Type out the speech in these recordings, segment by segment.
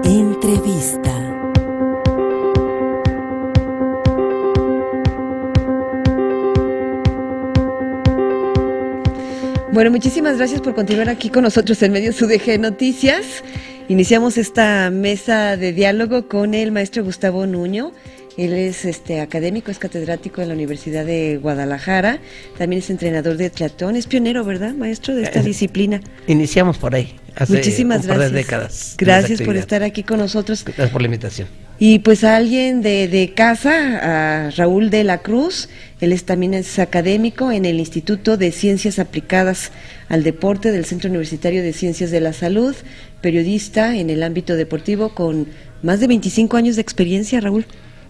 Entrevista. Bueno, muchísimas gracias por continuar aquí con nosotros en Medios UDG Noticias. Iniciamos esta mesa de diálogo con el maestro Gustavo Nuño. Él es académico, es catedrático en la Universidad de Guadalajara, también es entrenador de triatlón, es pionero, ¿verdad, maestro, de esta disciplina? Iniciamos por ahí, hace muchísimas un par gracias. de décadas. Gracias por estar aquí con nosotros. Gracias por la invitación. Y pues a alguien de casa, a Raúl de la Cruz, él también es académico en el Instituto de Ciencias Aplicadas al Deporte del Centro Universitario de Ciencias de la Salud, periodista en el ámbito deportivo con más de 25 años de experiencia, Raúl.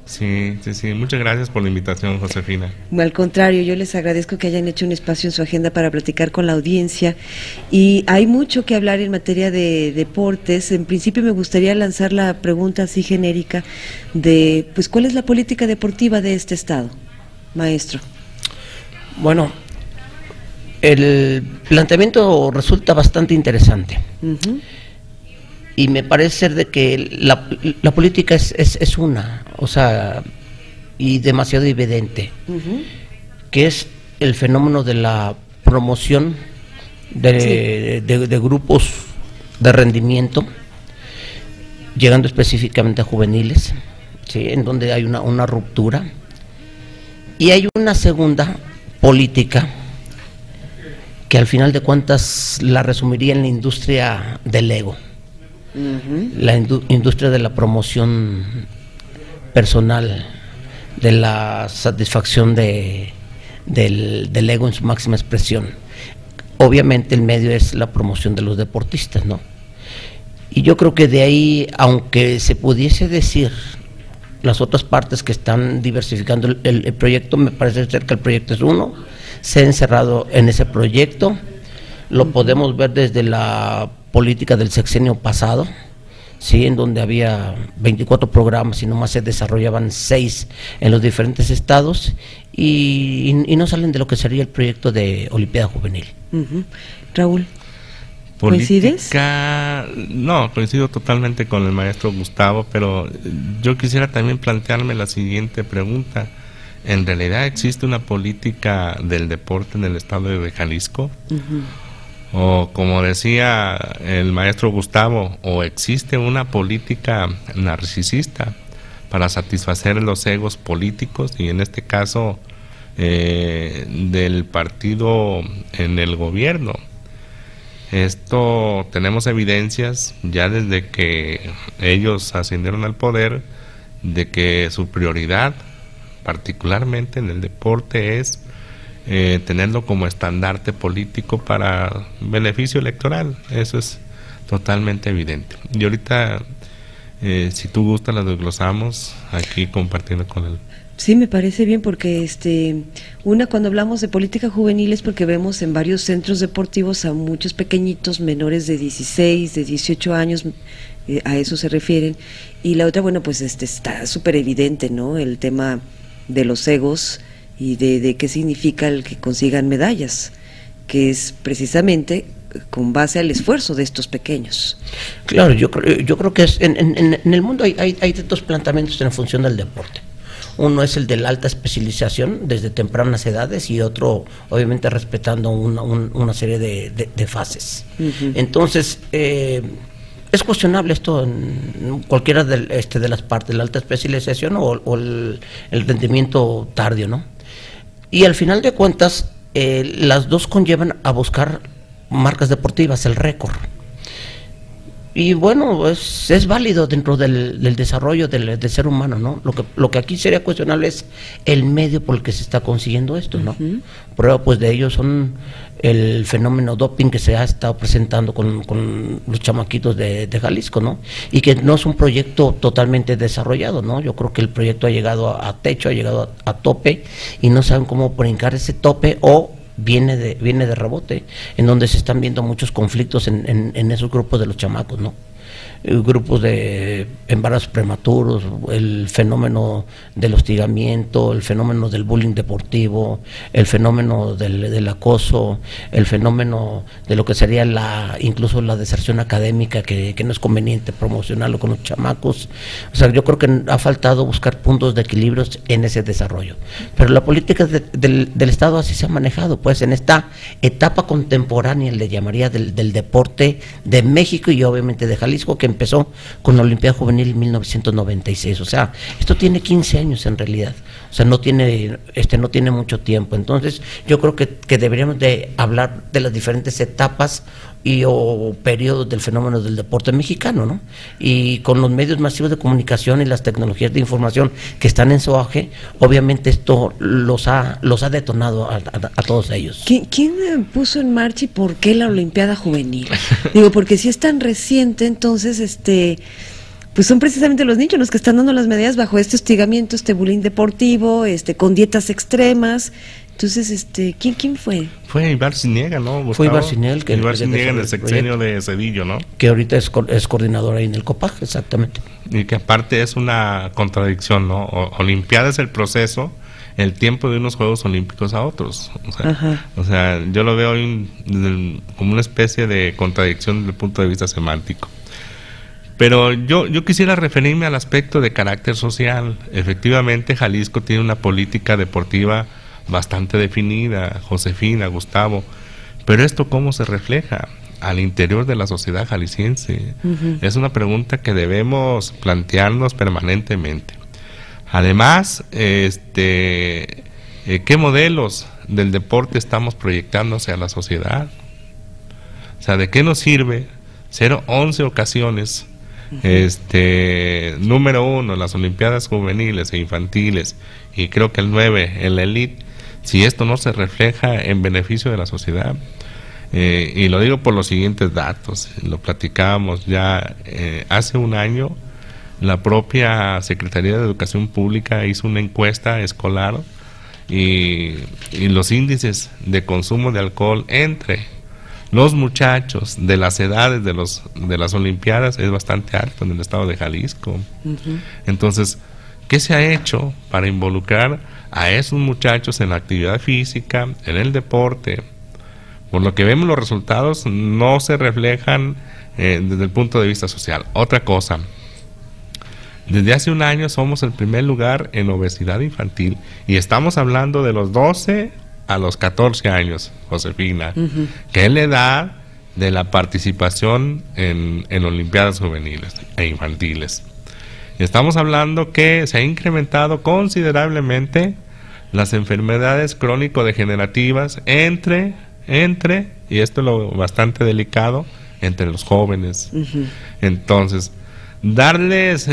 Sí, muchas gracias por la invitación, Josefina. Al contrario, yo les agradezco que hayan hecho un espacio en su agenda para platicar con la audiencia, y hay mucho que hablar en materia de deportes. En principio me gustaría lanzar la pregunta así genérica de, pues, ¿cuál es la política deportiva de este estado, maestro? Bueno, el planteamiento resulta bastante interesante. Y me parece ser de que la política es una, o sea, y demasiado evidente, que es el fenómeno de la promoción de grupos de rendimiento, llegando específicamente a juveniles, ¿sí?, en donde hay una ruptura. Y hay una segunda política que al final de cuentas la resumiría en la industria del ego. La industria de la promoción personal, de la satisfacción del ego en su máxima expresión. Obviamente el medio es la promoción de los deportistas, ¿no? Y yo creo que de ahí, aunque se pudiese decir las otras partes que están diversificando el proyecto, me parece ser que el proyecto es uno, se ha encerrado en ese proyecto. Lo podemos ver desde la política del sexenio pasado, sí, en donde había 24 programas y nomás se desarrollaban 6 en los diferentes estados, y no salen de lo que sería el proyecto de Olimpiada Juvenil. Raúl, ¿coincides? No, coincido totalmente con el maestro Gustavo, pero yo quisiera también plantearme la siguiente pregunta. ¿En realidad existe una política del deporte en el estado de Jalisco? O como decía el maestro Gustavo, o existe una política narcisista para satisfacer los egos políticos, y en este caso del partido en el gobierno. Esto tenemos evidencias ya desde que ellos ascendieron al poder, de que su prioridad, particularmente en el deporte, es tenerlo como estandarte político para beneficio electoral. Eso es totalmente evidente. Y ahorita, si tú gustas, las desglosamos aquí compartiendo con él. Sí, me parece bien, porque cuando hablamos de política juvenil es porque vemos en varios centros deportivos a muchos pequeñitos menores de 16, de 18 años, a eso se refieren. Y la otra, bueno, pues está súper evidente, ¿no?, el tema de los egos y de qué significa el que consigan medallas, que es precisamente con base al esfuerzo de estos pequeños. Claro, yo creo que en el mundo hay dos planteamientos en función del deporte. Uno es el de la alta especialización desde tempranas edades, y otro, obviamente, respetando una serie de fases. Entonces, es cuestionable esto en cualquiera de las partes, la alta especialización o el rendimiento tardío, ¿no? Y al final de cuentas, las dos conllevan a buscar marcas deportivas, el récord. Y bueno, es válido dentro del desarrollo del ser humano, ¿no? Lo que aquí sería cuestionable es el medio por el que se está consiguiendo esto, ¿no? Prueba pues de ello son el fenómeno doping que se ha estado presentando con los chamaquitos de Jalisco, ¿no? Y que no es un proyecto totalmente desarrollado, ¿no? Yo creo que el proyecto ha llegado a techo, ha llegado a tope, y no saben cómo brincar ese tope, o viene de rebote, en donde se están viendo muchos conflictos en esos grupos de los chamacos, ¿no? grupos de embarazos prematuros, el fenómeno del hostigamiento, el fenómeno del bullying deportivo, el fenómeno del acoso, el fenómeno de lo que sería incluso la deserción académica, que no es conveniente promocionarlo con los chamacos. O sea, yo creo que ha faltado buscar puntos de equilibrio en ese desarrollo. Pero la política del Estado así se ha manejado, pues en esta etapa contemporánea, le llamaría del deporte de México y obviamente de Jalisco, que empezó con la Olimpiada Juvenil en 1996. O sea, esto tiene 15 años en realidad. O sea, no tiene mucho tiempo. Entonces, yo creo que deberíamos de hablar de las diferentes etapas o periodos del fenómeno del deporte mexicano, ¿no? Y con los medios masivos de comunicación y las tecnologías de información que están en su auge, obviamente esto los ha detonado a todos ellos. ¿Quién puso en marcha y por qué la Olimpiada Juvenil? Digo, porque si es tan reciente, entonces pues son precisamente los niños los que están dando las medidas bajo este hostigamiento, este bullying deportivo, con dietas extremas. Entonces, ¿quién fue? Fue Ibar Ziniega, ¿no, Gustavo? Fue Ibar Ziniega. Ibar Ziniega en el sexenio de Zedillo, ¿no? Que ahorita es coordinador ahí en el COPAG, exactamente. Y que aparte es una contradicción, ¿no? Olimpiada es el proceso, el tiempo de unos Juegos Olímpicos a otros. O sea, yo lo veo como una especie de contradicción desde el punto de vista semántico. Pero yo quisiera referirme al aspecto de carácter social. Efectivamente, Jalisco tiene una política deportiva bastante definida, Josefina, Gustavo, pero ¿esto cómo se refleja al interior de la sociedad jalisciense? Es una pregunta que debemos plantearnos permanentemente. Además, ¿qué modelos del deporte estamos proyectando hacia la sociedad? O sea, ¿de qué nos sirve ser 11 ocasiones número 1 en las Olimpiadas juveniles e infantiles y creo que el 9 en la elite, si esto no se refleja en beneficio de la sociedad? Y lo digo por los siguientes datos, lo platicábamos ya hace un año. La propia Secretaría de Educación Pública hizo una encuesta escolar y los índices de consumo de alcohol entre los muchachos de las edades de las Olimpiadas es bastante alto en el estado de Jalisco. Entonces, ¿qué se ha hecho para involucrar a esos muchachos en la actividad física, en el deporte? Por lo que vemos, los resultados no se reflejan desde el punto de vista social. Otra cosa, desde hace un año somos el primer lugar en obesidad infantil y estamos hablando de los 12 a los 14 años, Josefina, que es la edad de la participación en Olimpiadas juveniles e infantiles. Estamos hablando que se ha incrementado considerablemente las enfermedades crónico-degenerativas entre, y esto es lo bastante delicado, entre los jóvenes. Entonces, darles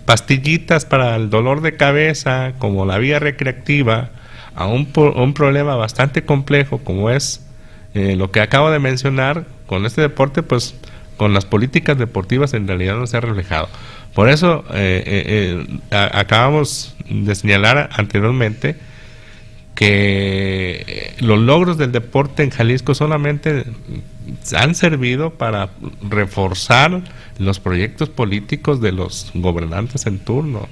pastillitas para el dolor de cabeza como la vía recreativa a un problema bastante complejo como es lo que acabo de mencionar, con este deporte, pues con las políticas deportivas en realidad no se ha reflejado. Por eso acabamos de señalar anteriormente que los logros del deporte en Jalisco solamente han servido para reforzar los proyectos políticos de los gobernantes en turno.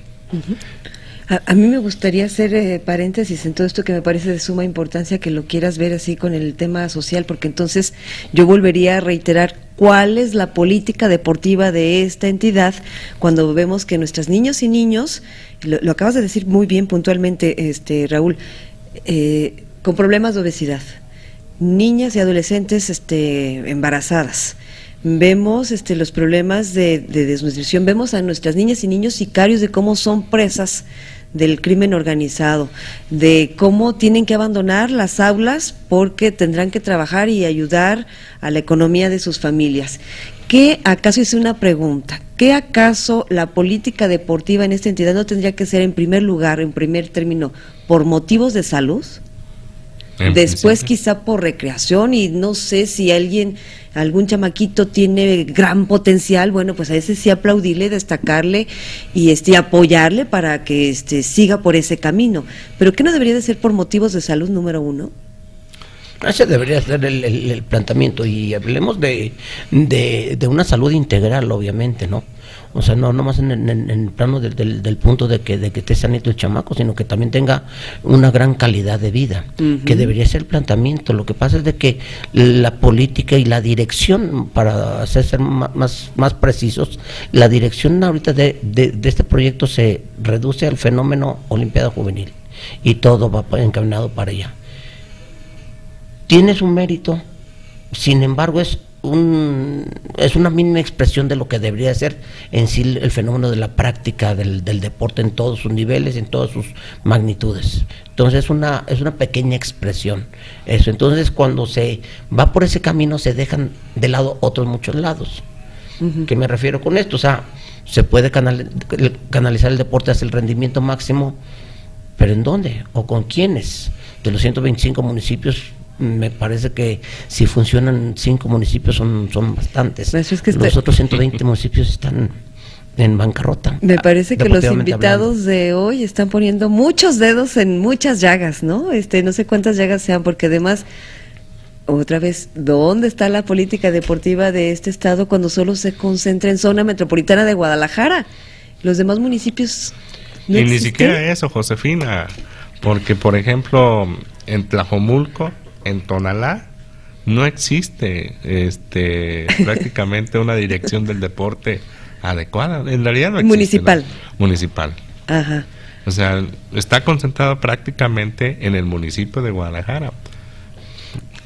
A mí me gustaría hacer paréntesis en todo esto que me parece de suma importancia que lo quieras ver así con el tema social, porque entonces yo volvería a reiterar cuál es la política deportiva de esta entidad cuando vemos que nuestras niños y niños, lo acabas de decir muy bien puntualmente, Raúl, con problemas de obesidad, niñas y adolescentes embarazadas. Vemos los problemas de desnutrición, vemos a nuestras niñas y niños sicarios de cómo son presas del crimen organizado, de cómo tienen que abandonar las aulas porque tendrán que trabajar y ayudar a la economía de sus familias. ¿Qué acaso, hice una pregunta, qué acaso la política deportiva en esta entidad no tendría que ser en primer lugar, en primer término, por motivos de salud? Después quizá por recreación, y no sé si algún chamaquito tiene gran potencial, bueno, pues a ese sí aplaudirle, destacarle y apoyarle para que siga por ese camino. Pero ¿qué no debería de ser por motivos de salud número uno? Ese debería ser el planteamiento, y hablemos de una salud integral, obviamente, ¿no? O sea, no más en el plano del punto de que esté sanito el chamaco, sino que también tenga una gran calidad de vida, que debería ser el planteamiento. Lo que pasa es de que la política y la dirección, para ser más precisos, la dirección ahorita de este proyecto se reduce al fenómeno Olimpiada Juvenil, y todo va encaminado para allá. Tiene su mérito, sin embargo es una mínima expresión de lo que debería ser en sí el fenómeno de la práctica del deporte en todos sus niveles, en todas sus magnitudes. Entonces es una pequeña expresión eso. Entonces cuando se va por ese camino se dejan de lado otros muchos lados. ¿Qué me refiero con esto? O sea, se puede canalizar el deporte hacia el rendimiento máximo, pero ¿en dónde? ¿O con quiénes? De los 125 municipios, me parece que si funcionan 5 municipios son bastantes. Eso es que los otros 120 municipios están en bancarrota. Me parece que los invitados de hoy están poniendo muchos dedos en muchas llagas, ¿no? No sé cuántas llagas sean, porque además, otra vez, ¿dónde está la política deportiva de este estado cuando solo se concentra en zona metropolitana de Guadalajara? Los demás municipios no existen. Ni siquiera eso, Josefina, porque por ejemplo en Tlajomulco, en Tonalá, no existe prácticamente una dirección del deporte adecuada. En realidad no existe. Municipal. ¿No? Municipal. Ajá. O sea, está concentrado prácticamente en el municipio de Guadalajara.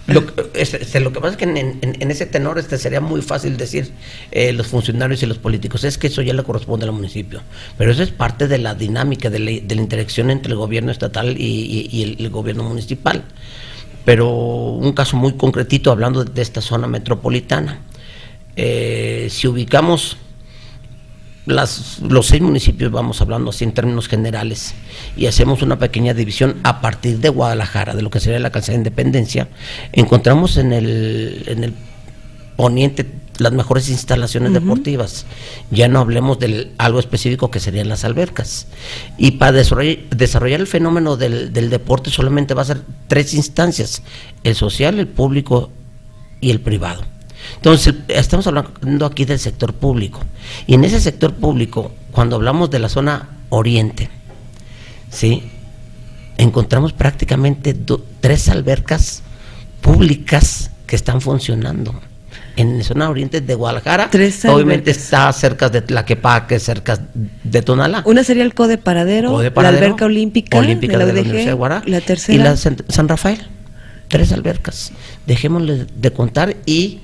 Lo que pasa es que en ese tenor sería muy fácil decir los funcionarios y los políticos, es que eso ya le corresponde al municipio, pero eso es parte de la dinámica de la interacción entre el gobierno estatal y el gobierno municipal. Pero un caso muy concretito, hablando de esta zona metropolitana, si ubicamos los 6 municipios, vamos hablando así en términos generales, y hacemos una pequeña división a partir de Guadalajara, de lo que sería la calzada de Independencia, encontramos en el poniente las mejores instalaciones deportivas. Ya no hablemos de algo específico que serían las albercas. Y para desarrollar el fenómeno del deporte solamente va a ser 3 instancias: el social, el público y el privado. Entonces, estamos hablando aquí del sector público. Y en ese sector público, cuando hablamos de la zona oriente, ¿sí?, encontramos prácticamente 3 albercas públicas que están funcionando. En la zona oriente de Guadalajara, obviamente está cerca de Tlaquepaque, cerca de Tonalá. Una sería el Code Paradero, la alberca olímpica de la Universidad de Guadalajara, la tercera, y la San Rafael. 3 albercas. Dejémosle de contar, y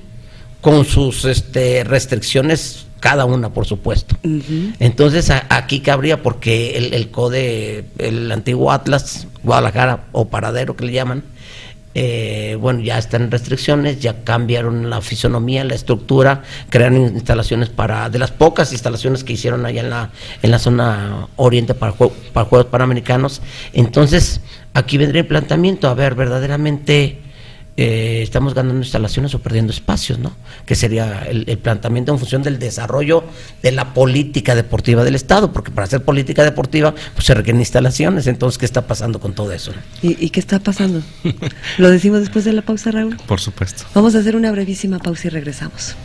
con sus restricciones cada una, por supuesto. Entonces aquí cabría, porque el CODE, el antiguo Atlas Guadalajara o Paradero que le llaman, bueno, ya están en restricciones, ya cambiaron la fisonomía, la estructura, crearon instalaciones de las pocas instalaciones que hicieron allá en la zona oriente para Juegos Panamericanos. Entonces aquí vendría el planteamiento, a ver, verdaderamente estamos ganando instalaciones o perdiendo espacios, ¿no? Que sería el planteamiento en función del desarrollo de la política deportiva del Estado, porque para hacer política deportiva pues se requieren instalaciones. Entonces, ¿qué está pasando con todo eso? ¿Y qué está pasando? ¿Lo decimos después de la pausa, Raúl? Por supuesto. Vamos a hacer una brevísima pausa y regresamos.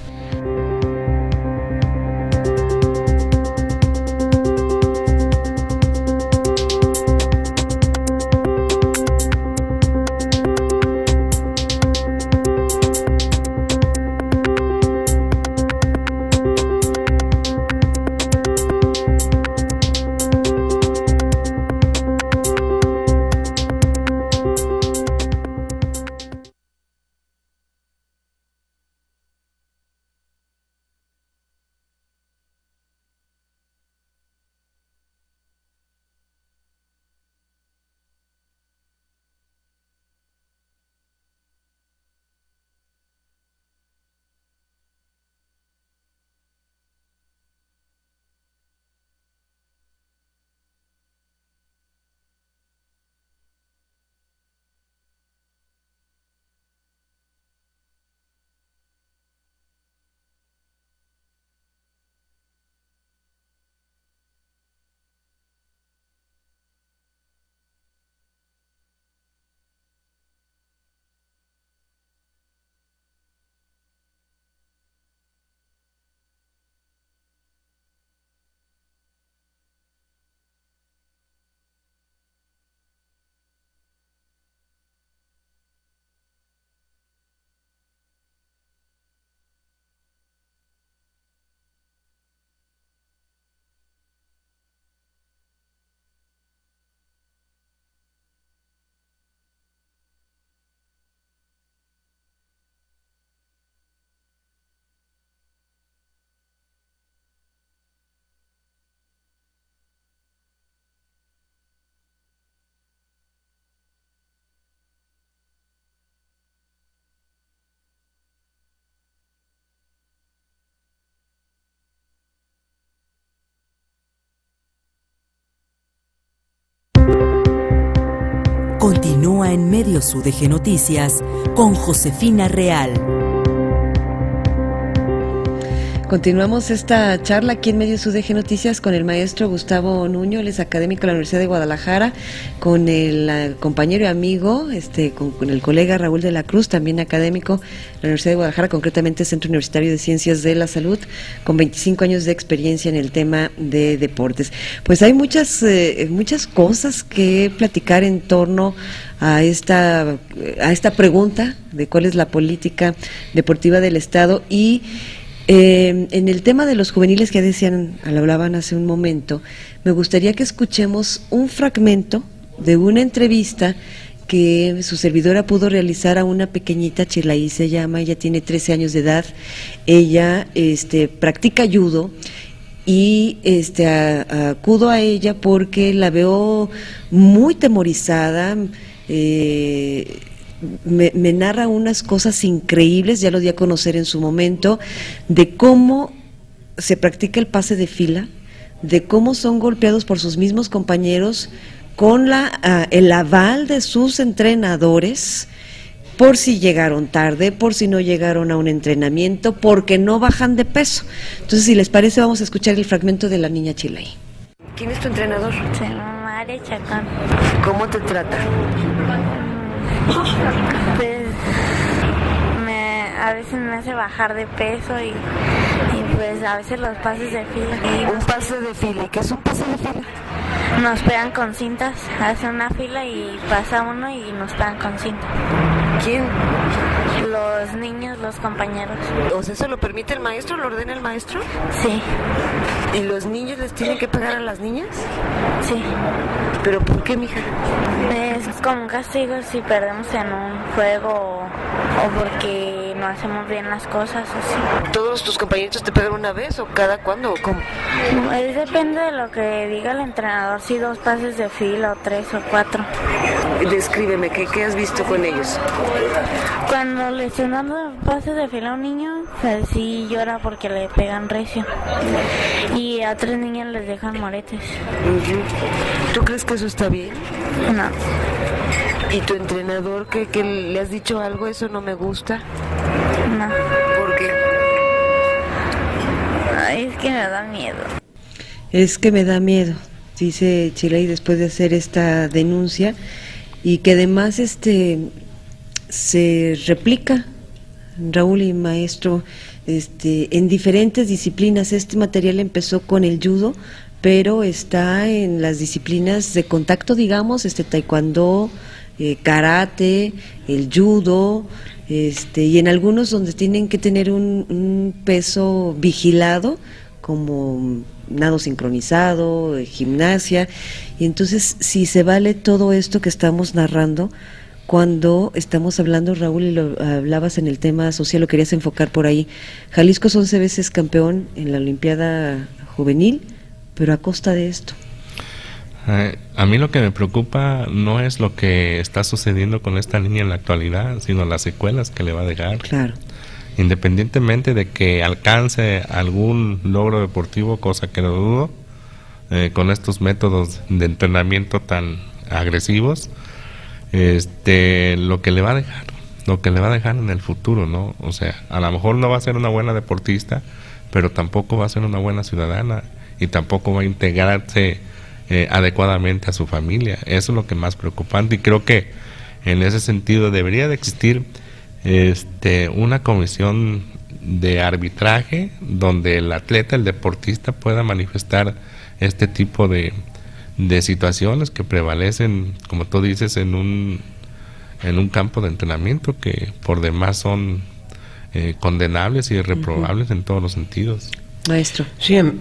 Continúa en Medios UDG Noticias con Josefina Real. Continuamos esta charla aquí en Medios UDG Noticias con el maestro Gustavo Nuño, él es académico de la Universidad de Guadalajara, con el compañero y amigo, con el colega Raúl de la Cruz, también académico de la Universidad de Guadalajara, concretamente Centro Universitario de Ciencias de la Salud, con 25 años de experiencia en el tema de deportes. Pues hay muchas cosas que platicar en torno a esta pregunta de cuál es la política deportiva del Estado y en el tema de los juveniles que hablaban hace un momento, me gustaría que escuchemos un fragmento de una entrevista que su servidora pudo realizar a una pequeñita, Chilaí se llama, ella tiene 13 años de edad, ella practica judo y acudo a ella porque la veo muy temorizada, me narra unas cosas increíbles, ya lo di a conocer en su momento, de cómo se practica el pase de fila, de cómo son golpeados por sus mismos compañeros con el aval de sus entrenadores, por si llegaron tarde, por si no llegaron a un entrenamiento, porque no bajan de peso. Entonces, si les parece, vamos a escuchar el fragmento de la niña Chilaí. ¿Quién es tu entrenador? Se llama María Chacón. ¿Cómo te trata? Pues a veces me hace bajar de peso y pues a veces los pases de fila. ¿Un pase de fila? ¿Y qué es un pase de fila? Nos pegan con cintas, hacen una fila y pasa uno y nos pegan con cinta. ¿Quién? Los niños, los compañeros. O sea, ¿eso lo permite el maestro? ¿Lo ordena el maestro? Sí. ¿Y los niños les tienen que pegar a las niñas? Sí. ¿Pero por qué, mija? Es como un castigo si perdemos en un juego o porque no hacemos bien las cosas, así. ¿Todos tus compañeritos te pegan una vez o cada cuándo o cómo? Depende de lo que diga el entrenador, si 2 pases de fila o 3 o 4. Descríbeme, ¿qué has visto con ellos? Cuando le están dando pases de fila a un niño, pues sí llora porque le pegan recio. Y a 3 niñas les dejan moretes. ¿Tú crees que eso está bien? No. ¿Y tu entrenador que le has dicho algo? Eso no me gusta. No. ¿Por qué? Ay, es que me da miedo. Es que me da miedo, dice Chilaí después de hacer esta denuncia, y que además se replica, Raúl y maestro, en diferentes disciplinas. Este material empezó con el judo, pero está en las disciplinas de contacto, digamos, taekwondo, karate, el judo, y en algunos donde tienen que tener un peso vigilado, como nado sincronizado, gimnasia, y entonces si se vale todo esto que estamos narrando, cuando estamos hablando, Raúl, y lo hablabas en el tema social, lo querías enfocar por ahí, Jalisco es 11 veces campeón en la Olimpiada Juvenil, pero a costa de esto. A mí lo que me preocupa no es lo que está sucediendo con esta niña en la actualidad, sino las secuelas que le va a dejar. Claro. Independientemente de que alcance algún logro deportivo, cosa que no dudo, con estos métodos de entrenamiento tan agresivos, lo que le va a dejar en el futuro, ¿no? O sea, a lo mejor no va a ser una buena deportista, pero tampoco va a ser una buena ciudadana y tampoco va a integrarse adecuadamente a su familia. Eso es lo que más preocupante, y creo que en ese sentido debería de existir una comisión de arbitraje donde el atleta, el deportista, pueda manifestar este tipo de situaciones que prevalecen, como tú dices, en un campo de entrenamiento que por demás son condenables y reprobables en todos los sentidos. Maestro. Sí, a mí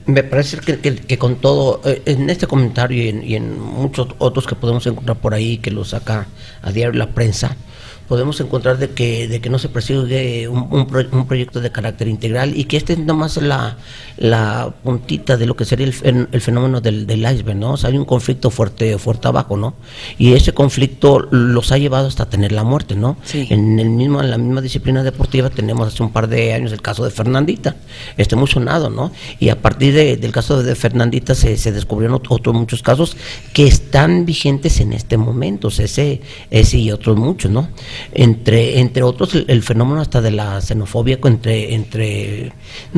me parece que con todo, en este comentario y en muchos otros que podemos encontrar por ahí, que lo saca a diario la prensa, podemos encontrar de que no se persigue un proyecto de carácter integral, y que este es nomás la puntita de lo que sería el fenómeno del iceberg, ¿no? O sea, hay un conflicto fuerte abajo, ¿no? Y ese conflicto los ha llevado hasta tener la muerte, ¿no? Sí. En la misma disciplina deportiva tenemos hace un par de años el caso de Fernandita, muy sonado, ¿no? Y a partir del caso de Fernandita se descubrieron otros muchos casos que están vigentes en este momento, ese y otros muchos, ¿no? Entre otros el fenómeno hasta de la xenofobia,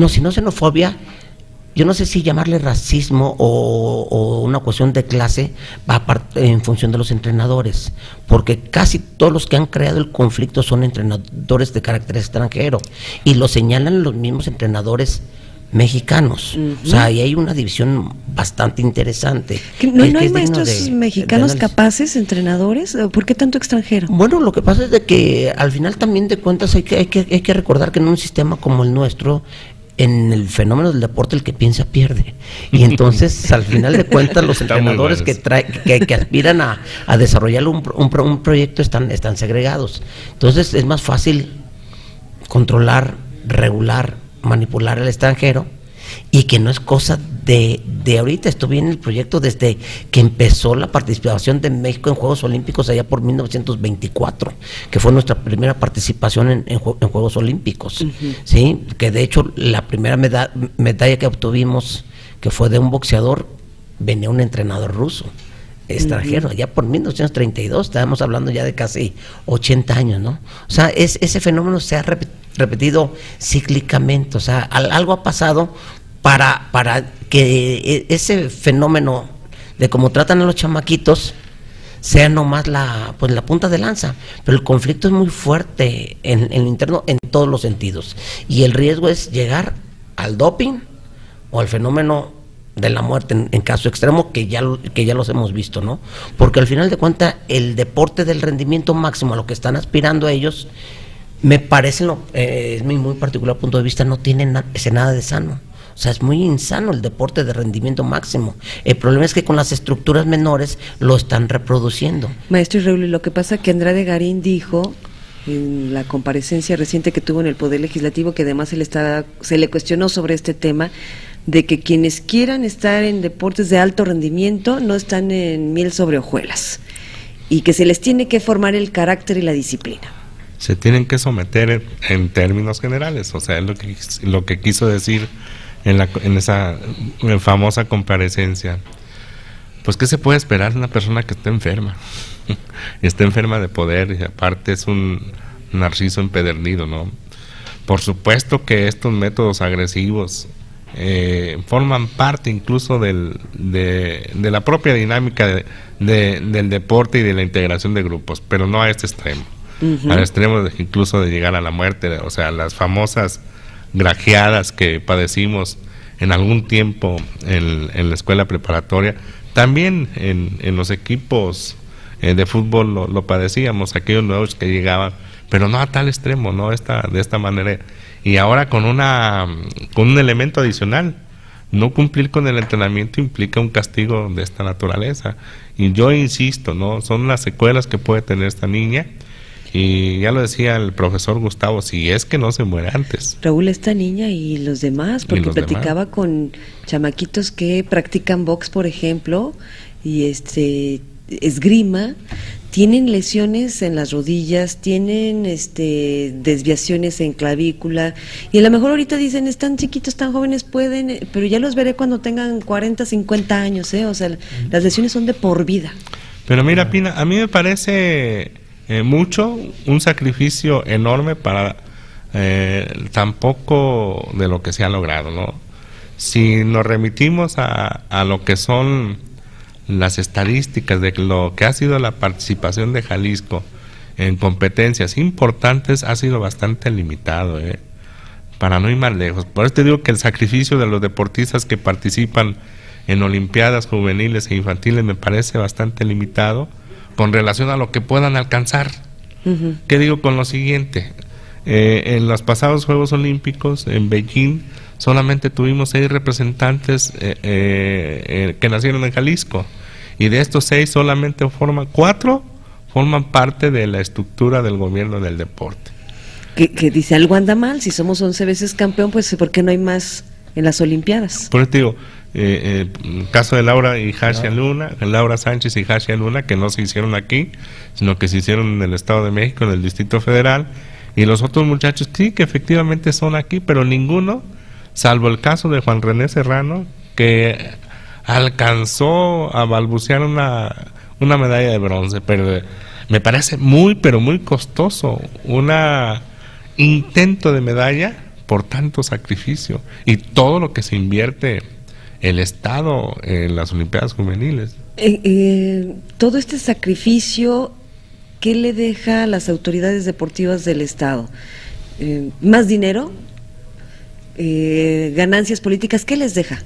si no xenofobia, yo no sé si llamarle racismo o una cuestión de clase, en función de los entrenadores, porque casi todos los que han creado el conflicto son entrenadores de carácter extranjero, y lo señalan los mismos entrenadores mexicanos. O sea, y hay una división bastante interesante. ¿No hay maestros mexicanos capaces, entrenadores? ¿Por qué tanto extranjero? Bueno, lo que pasa es de que al final también de cuentas hay que recordar que en un sistema como el nuestro, en el fenómeno del deporte, el que piensa pierde, y entonces al final de cuentas los entrenadores que aspiran a desarrollar un proyecto están segregados. Entonces es más fácil controlar, regular, manipular al extranjero, y que no es cosa de ahorita. Esto viene el proyecto desde que empezó la participación de México en Juegos Olímpicos allá por 1924, que fue nuestra primera participación en Juegos Olímpicos. ¿Sí? Que de hecho la primera medalla que obtuvimos, que fue de un boxeador, venía un entrenador ruso extranjero, allá por 1932, estábamos hablando ya de casi 80 años, ¿no? O sea, ese fenómeno se ha repetido cíclicamente, o sea, algo ha pasado para que ese fenómeno de cómo tratan a los chamaquitos sea nomás la punta de lanza, pero el conflicto es muy fuerte en el interno en todos los sentidos, y el riesgo es llegar al doping o al fenómeno de la muerte en caso extremo, que ya los hemos visto, ¿no? Porque al final de cuentas el deporte del rendimiento máximo, a lo que están aspirando ellos, me parece, es mi muy particular punto de vista, no tiene nada de sano. O sea, es muy insano el deporte de rendimiento máximo. El problema es que con las estructuras menores lo están reproduciendo. Maestro Raúl, lo que pasa es que Andrade Garín dijo en la comparecencia reciente que tuvo en el Poder Legislativo, que además se le cuestionó sobre este tema, de que quienes quieran estar en deportes de alto rendimiento no están en miel sobre hojuelas, y que se les tiene que formar el carácter y la disciplina. Se tienen que someter en términos generales, o sea, es lo que quiso decir en esa famosa comparecencia. Pues, ¿qué se puede esperar de una persona que está enferma? Está enferma de poder, y aparte es un narciso empedernido, ¿no? Por supuesto que estos métodos agresivos forman parte incluso de la propia dinámica del deporte y de la integración de grupos, pero no a este extremo. Al extremo incluso de llegar a la muerte, o sea, las famosas grajeadas que padecimos en algún tiempo en la escuela preparatoria, también en los equipos de fútbol lo padecíamos, aquellos nuevos que llegaban, pero no a tal extremo, no de esta manera. Y ahora con un elemento adicional, no cumplir con el entrenamiento implica un castigo de esta naturaleza. Y yo insisto, ¿no? Son las secuelas que puede tener esta niña. Y ya lo decía el profesor Gustavo, si es que no se muere antes. Raúl, esta niña y los demás, porque platicaba con chamaquitos que practican box, por ejemplo, y esgrima, tienen lesiones en las rodillas, tienen desviaciones en clavícula, y a lo mejor ahorita dicen, están chiquitos, tan jóvenes, pueden, pero ya los veré cuando tengan 40, 50 años, o sea, las lesiones son de por vida. Pero mira, Pina, a mí me parece mucho, un sacrificio enorme para tan poco de lo que se ha logrado, ¿no? Si nos remitimos a lo que son las estadísticas de lo que ha sido la participación de Jalisco en competencias importantes, ha sido bastante limitado, para no ir más lejos. Por eso te digo que el sacrificio de los deportistas que participan en olimpiadas juveniles e infantiles me parece bastante limitado con relación a lo que puedan alcanzar. ¿Qué digo con lo siguiente? En los pasados Juegos Olímpicos en Beijing solamente tuvimos 6 representantes que nacieron en Jalisco, y de estos 6 solamente 4 forman parte de la estructura del gobierno del deporte. Que dice algo anda mal, si somos 11 veces campeón, pues ¿por qué no hay más en las Olimpiadas? Por eso te digo, el caso de Laura Sánchez y Hasia Luna, que no se hicieron aquí, sino que se hicieron en el Estado de México, en el Distrito Federal, y los otros muchachos sí que efectivamente son aquí, pero ninguno, salvo el caso de Juan René Serrano, que alcanzó a balbucear una medalla de bronce, pero me parece pero muy costoso, intento de medalla por tanto sacrificio y todo lo que se invierte el Estado en las Olimpiadas Juveniles. Todo este sacrificio, ¿qué le deja a las autoridades deportivas del Estado? ¿Más dinero? ¿Ganancias políticas? ¿Qué les deja?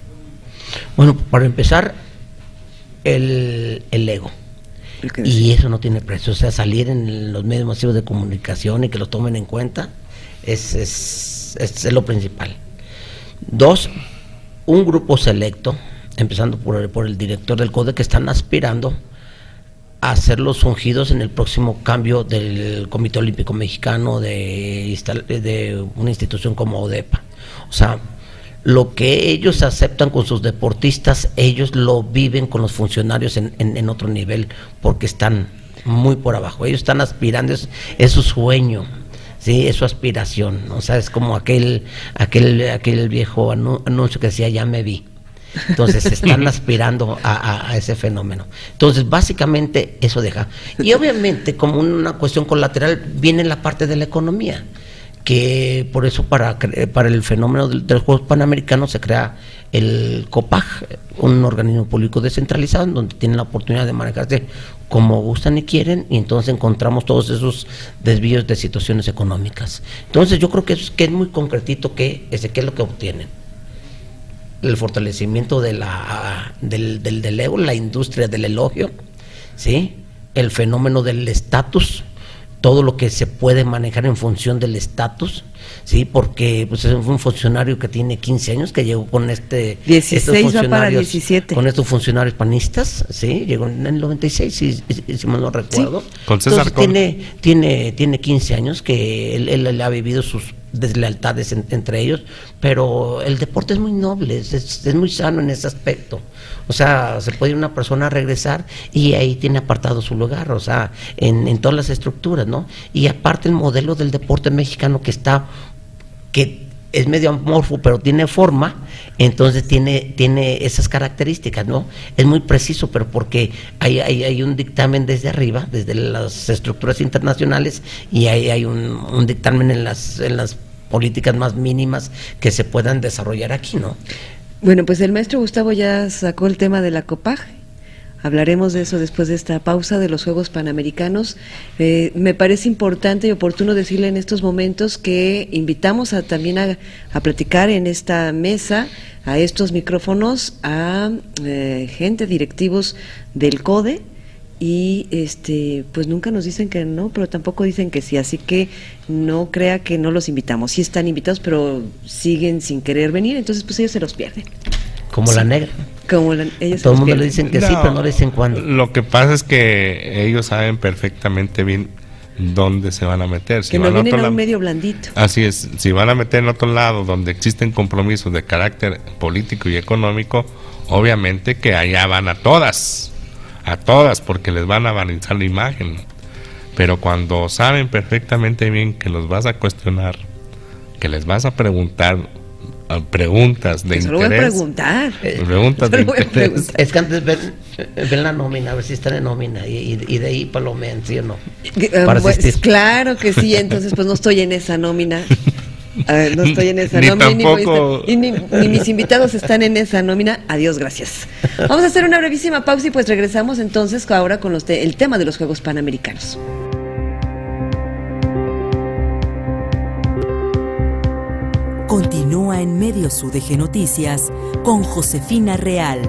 Bueno, para empezar, el ego. Y eso no tiene precio. O sea, salir en los medios masivos de comunicación y que lo tomen en cuenta es lo principal. Dos, un grupo selecto, empezando por el director del CODE, que están aspirando a ser los ungidos en el próximo cambio del Comité Olímpico Mexicano de una institución como ODEPA. O sea, lo que ellos aceptan con sus deportistas, ellos lo viven con los funcionarios en otro nivel, porque están muy por abajo. Ellos están aspirando, es su sueño, sí, es su aspiración. O sea, es como aquel viejo anuncio que decía, ya me vi. Entonces están aspirando a ese fenómeno. Entonces básicamente eso deja. Y obviamente como una cuestión colateral viene la parte de la economía, que por eso para el fenómeno de los Juegos Panamericanos se crea el COPAG, un organismo público descentralizado en donde tienen la oportunidad de manejarse como gustan y quieren, y entonces encontramos todos esos desvíos de situaciones económicas. Entonces yo creo que es muy concretito qué es lo que obtienen. El fortalecimiento del ego, la industria del elogio, ¿sí? El fenómeno del estatus, todo lo que se puede manejar en función del estatus, sí, porque pues es un funcionario que tiene 15 años, que llegó con 16 va para 17. Con estos funcionarios panistas, sí, llegó en el 96, si mal no recuerdo. Sí, con César tiene 15 años que él ha vivido sus deslealtades entre ellos, pero el deporte es muy noble, es muy sano en ese aspecto. O sea, se puede una persona regresar y ahí tiene apartado su lugar, o sea, en todas las estructuras, ¿no? Y aparte el modelo del deporte mexicano que es medio amorfo, pero tiene forma, entonces tiene esas características, ¿no? Es muy preciso, pero porque hay un dictamen desde arriba, desde las estructuras internacionales, y hay un dictamen en las políticas más mínimas que se puedan desarrollar aquí, ¿no? Bueno, pues el maestro Gustavo ya sacó el tema de la COPAG. Hablaremos de eso después de esta pausa de los Juegos Panamericanos. Me parece importante y oportuno decirle en estos momentos que invitamos también a platicar en esta mesa, a estos micrófonos, a gente, directivos del CODE, y pues nunca nos dicen que no, pero tampoco dicen que sí, así que no crea que no los invitamos. Sí están invitados, pero siguen sin querer venir, entonces pues ellos se los pierden. Como sí. La negra. Ellos todo el mundo le dicen que no, sí, pero no le dicen cuándo. Lo que pasa es que ellos saben perfectamente bien dónde se van a meter. Que no vienen a un medio blandito. Así es, si van a meter en otro lado donde existen compromisos de carácter político y económico, obviamente que allá van a todas, porque les van a banalizar la imagen. Pero cuando saben perfectamente bien que los vas a cuestionar, que les vas a preguntar preguntas de interés. Voy a preguntar. Preguntas de interés. Es que antes ven la nómina, a ver si están en nómina, y de ahí palomean, ¿sí o no? Pues, claro que sí, entonces pues no estoy en esa nómina. No estoy en esa ni nómina. Tampoco... Ni mis invitados están en esa nómina. Adiós, gracias. Vamos a hacer una brevísima pausa y pues regresamos entonces ahora con el tema de los Juegos Panamericanos. Continúa en Medios UDG Noticias con Josefina Real.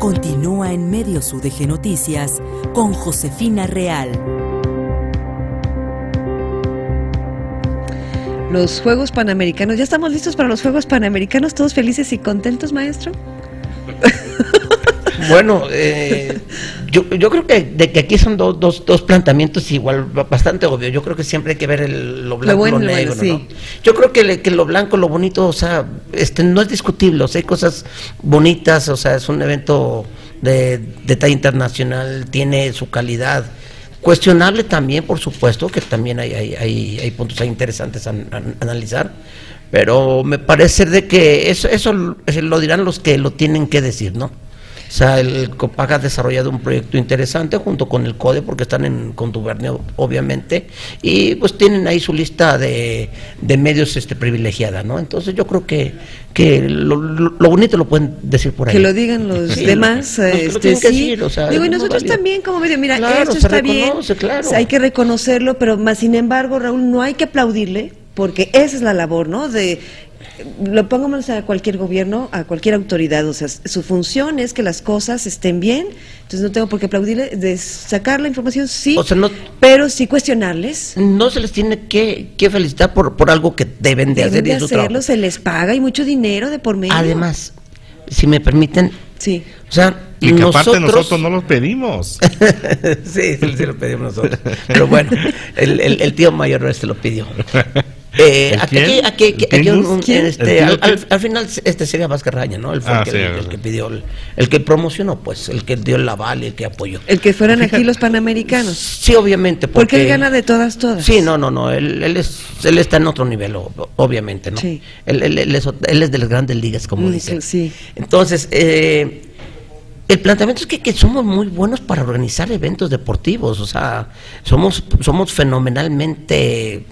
Continúa en Medios UDG Noticias con Josefina Real. Los Juegos Panamericanos, ¿ya estamos listos para los Juegos Panamericanos? ¿Todos felices y contentos, maestro? Bueno, yo creo que aquí son dos planteamientos igual bastante obvios. Yo creo que siempre hay que ver lo blanco y lo negro, ¿no? Sí. Yo creo que lo blanco, lo bonito, o sea, no es discutible, o sea, hay cosas bonitas, o sea, es un evento de talla internacional, tiene su calidad. Cuestionable también, por supuesto, que también hay puntos interesantes a analizar, pero me parece de que eso lo dirán los que lo tienen que decir, ¿no? O sea, el COPAC ha desarrollado un proyecto interesante junto con el CODE, porque están en contubernio, obviamente, y pues tienen ahí su lista de medios privilegiada, ¿no? Entonces yo creo que lo bonito lo pueden decir por ahí. Que lo digan los demás, sí. Decir, o sea, digo, y nosotros también como medio, mira, claro, esto está bien, claro. Hay que reconocerlo, pero más sin embargo, Raúl, no hay que aplaudirle, porque esa es la labor, ¿no? Lo pongamos a cualquier gobierno, a cualquier autoridad, o sea, su función es que las cosas estén bien, entonces no tengo por qué aplaudirle, de sacar la información, sí, o sea, pero sí cuestionarles. No se les tiene que felicitar por algo que deben de hacer. Deben de hacerlo, se les paga y mucho dinero de por medio. Además, si me permiten, sí. O sea, y que aparte nosotros no los pedimos. sí lo pedimos nosotros. Pero bueno, el tío mayor lo pidió. Al final sería Vázquez Raña, ¿no? Él fue el que pidió, el que promocionó, pues, el que dio el aval, el que apoyó. El que fueran aquí los Panamericanos. Sí, obviamente. Porque él gana de todas. Sí, no, él está en otro nivel, obviamente, ¿no? Sí. Él es de las grandes ligas, como dicen. Sí. Entonces, el planteamiento es que somos muy buenos para organizar eventos deportivos, o sea, somos fenomenalmente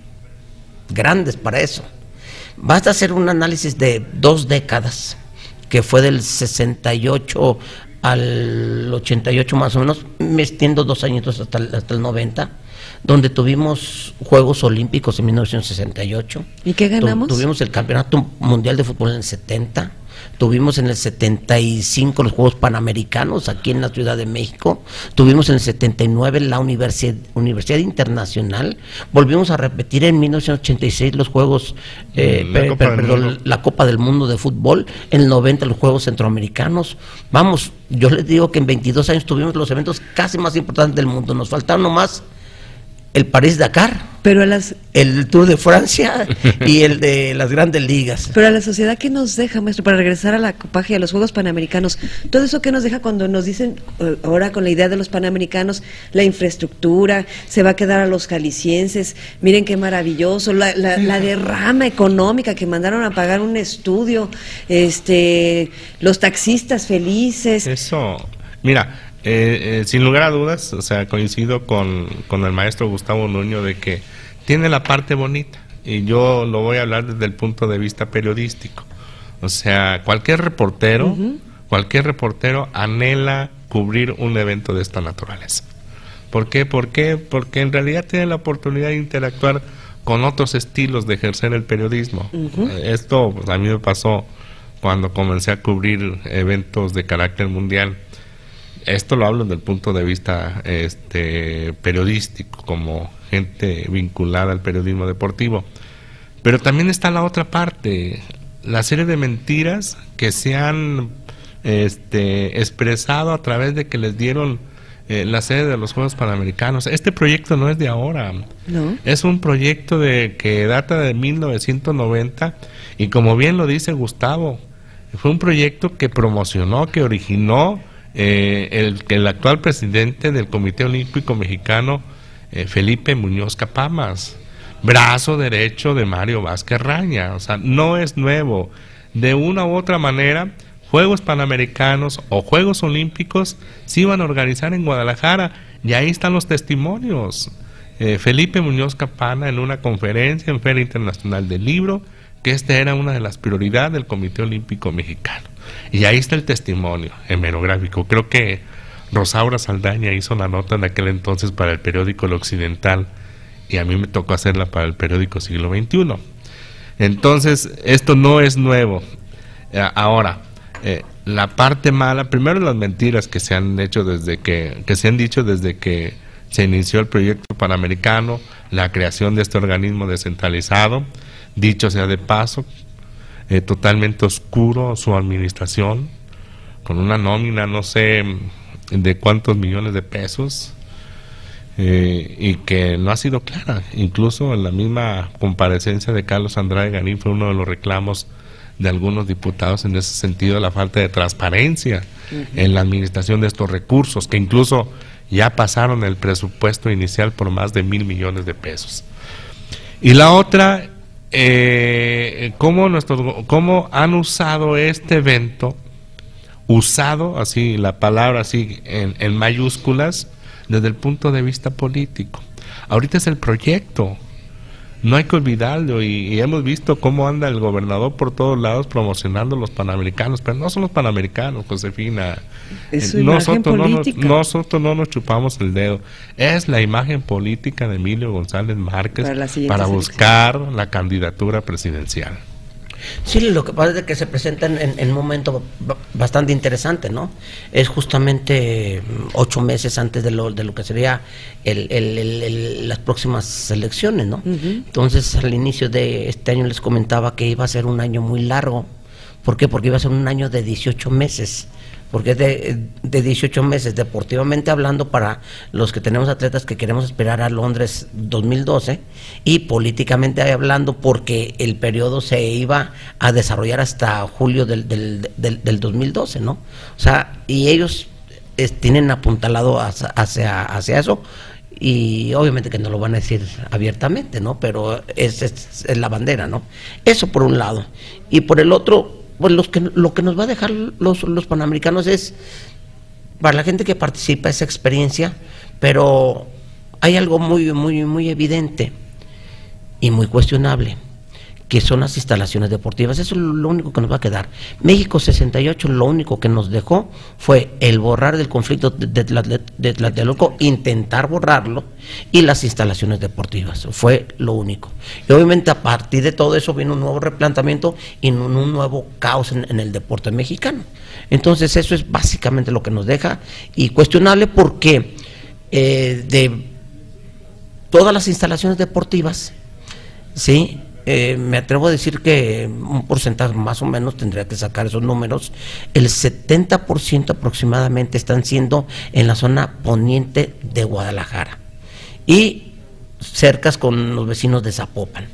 grandes para eso. Basta hacer un análisis de 2 décadas, que fue del 68 al 88 más o menos, me extiendo 2 añitos hasta el 90, donde tuvimos Juegos Olímpicos en 1968. ¿Y qué ganamos? Tuvimos el Campeonato Mundial de Fútbol en el 70. Tuvimos en el 75 los Juegos Panamericanos aquí en la Ciudad de México. Tuvimos en el 79 la Universidad Internacional. Volvimos a repetir en 1986 los Juegos, la Copa del Mundo de Fútbol. En el 90 los Juegos Centroamericanos. Vamos, yo les digo que en 22 años tuvimos los eventos casi más importantes del mundo. Nos faltaron nomás el París-Dakar, pero el Tour de Francia y el de las grandes ligas. Pero a la sociedad, ¿qué nos deja, maestro, para regresar a la COPAG y a los Juegos Panamericanos? Todo eso, ¿qué nos deja cuando nos dicen, ahora con la idea de los Panamericanos, la infraestructura, se va a quedar a los jaliscienses, miren qué maravilloso, la derrama económica que mandaron a pagar un estudio, los taxistas felices? Eso, mira, sin lugar a dudas, o sea, coincido con el maestro Gustavo Nuño de que tiene la parte bonita, y yo lo voy a hablar desde el punto de vista periodístico. O sea, cualquier reportero anhela cubrir un evento de esta naturaleza. ¿Por qué? Porque en realidad tiene la oportunidad de interactuar con otros estilos de ejercer el periodismo. Esto pues, a mí me pasó cuando comencé a cubrir eventos de carácter mundial. Esto lo hablo desde el punto de vista periodístico, como gente vinculada al periodismo deportivo. Pero también está la otra parte, la serie de mentiras que se han expresado a través de que les dieron la sede de los Juegos Panamericanos. Este proyecto no es de ahora, ¿no? Es un proyecto que data de 1990, y como bien lo dice Gustavo, fue un proyecto que promocionó, que originó el actual presidente del Comité Olímpico Mexicano, Felipe Muñoz Capamas, brazo derecho de Mario Vázquez Raña. O sea, no es nuevo. De una u otra manera, Juegos Panamericanos o Juegos Olímpicos se iban a organizar en Guadalajara, y ahí están los testimonios. Felipe Muñoz Capana, en una conferencia en Feria Internacional del Libro, que esta era una de las prioridades del Comité Olímpico Mexicano. Y ahí está el testimonio hemerográfico. Creo que Rosaura Saldaña hizo la nota en aquel entonces para el periódico El Occidental, y a mí me tocó hacerla para el periódico Siglo XXI. Entonces, esto no es nuevo. Ahora, la parte mala, primero las mentiras que se han hecho que se han dicho desde que se inició el proyecto panamericano, la creación de este organismo descentralizado, dicho sea de paso, totalmente oscuro su administración, con una nómina no sé de cuántos millones de pesos, y que no ha sido clara. Incluso en la misma comparecencia de Carlos Andrade Garín fue uno de los reclamos de algunos diputados en ese sentido, la falta de transparencia en la administración de estos recursos, que incluso ya pasaron el presupuesto inicial por más de 1,000 millones de pesos. Y la otra, cómo han usado este evento, usado, así la palabra así en mayúsculas, desde el punto de vista político. Ahorita es el proyecto, no hay que olvidarlo, y hemos visto cómo anda el gobernador por todos lados promocionando los panamericanos, pero no son los panamericanos, Josefina. Es su imagen política. Nosotros no nos chupamos el dedo, es la imagen política de Emilio González Márquez para buscar la candidatura presidencial. Sí, lo que pasa es que se presenta en un momento bastante interesante, ¿no? Es justamente 8 meses antes de lo que sería las próximas elecciones, ¿no? Entonces, al inicio de este año les comentaba que iba a ser un año muy largo. ¿Por qué? Porque iba a ser un año de 18 meses. Porque es de 18 meses, deportivamente hablando, para los que tenemos atletas que queremos esperar a Londres 2012, y políticamente hablando porque el periodo se iba a desarrollar hasta julio del 2012, ¿no? O sea, y ellos tienen apuntalado hacia eso, y obviamente que no lo van a decir abiertamente, ¿no? Pero es la bandera, ¿no? Eso por un lado. Y por el otro, pues lo que nos va a dejar los panamericanos es, para la gente que participa, esa experiencia, pero hay algo muy evidente y muy cuestionable, que son las instalaciones deportivas. Eso es lo único que nos va a quedar. México 68, lo único que nos dejó fue el borrar del conflicto de Tlatelolco, intentar borrarlo, y las instalaciones deportivas. Fue lo único. Y obviamente a partir de todo eso viene un nuevo replanteamiento y un nuevo caos en el deporte mexicano. Entonces eso es básicamente lo que nos deja, y cuestionable porque de todas las instalaciones deportivas, ¿sí?, me atrevo a decir que un porcentaje más o menos, tendría que sacar esos números, el 70% aproximadamente están siendo en la zona poniente de Guadalajara y cercas con los vecinos de Zapopan.